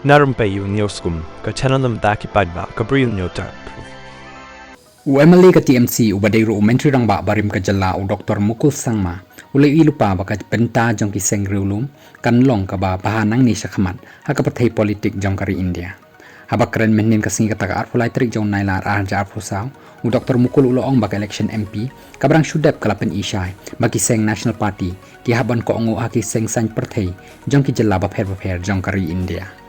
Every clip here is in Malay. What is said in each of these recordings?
Na Rympei U ka channel ki paidbah ka Bri U Hynñiewtrep. UMLA ka TMC ubadai ru menteri rang ba barim ka jalla u Dr. Mukul Sangma ulai lupa ba ka nabynta jong ki Seng Riewlum kan long ka ba Baheh Nangne Shakhmat ha ka partai politik jong kari India. Haba keren menin ka singa taka arfulai trik jong nailar arja arfusau u Dr. Mukul uloong ba ka election MP ka barang Shuh kalapen isyai bagi Seng National Party ki haban ko ongu aki Seng san partai jong ki jalla ba pher jong kari India.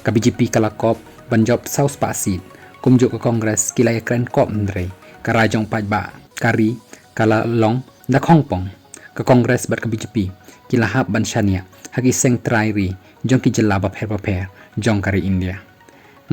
Ka BJP kala kop banjob South Pasit kumjuk ke Kongres kilai keren kop ndre ka rajong paidbah kari kala long da Hongpong ke Kongres bat ke BJP kila hab ban shania hagi Seng trairi jong ki jella ba pher jong kari India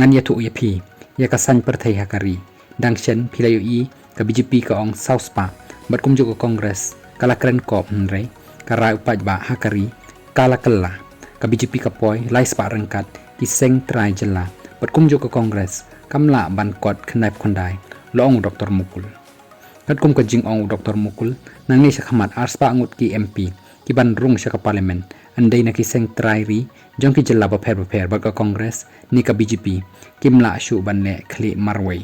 ngan ya tu iaphi ya ka san partai hakari dangshen Bri U ke BJP ke ong South Pa bat kumjuk ke Kongres kala keren kop ndre ka rai paidbah hakari kala ke BJP ke poi lai spa rengkat ki Seng trai jella bat kumjuk ke Kongres kamla ban kot khnap khondai long Dr. Mukul kat kum ka jing ong Dr. Mukul Nangne Shakhmat arspa ngut ki MP ki ban rung sha ka parliament andai na ki Seng trairi jong ki jella ba pher ba ka Kongres ni ka BJP kimla Shuh ban le khli marwei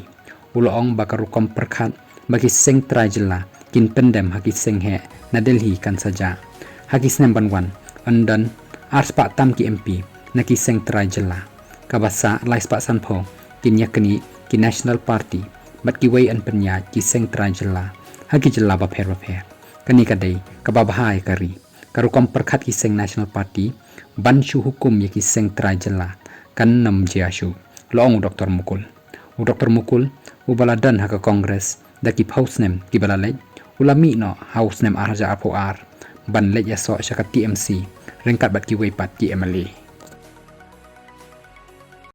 ulo ong ba ka rukom perkhat ba ki Seng trai jella kin pendem ha ki Seng he na Delhi kan saja ha ki snem ban wan andan arspa tam ki MP na ki Seng trai jella ka basa lai spa san pho kin yakni ki National Party bat ki wei an penya ki Seng trai jella ha ki jella ba pher kani kadai ka ba bahai kari karukom perkhat ki Seng National Party ban Shuh hukum ya ki Seng trai jella kan nam jia Shuh long Dr. Mukul Dr. Mukul ubaladan ha ka Kongres da ki house nem ki balalej ulami no house nem arja apo ar ban lej ya so shaka TMC rengkat bat ki wei pat ki MLA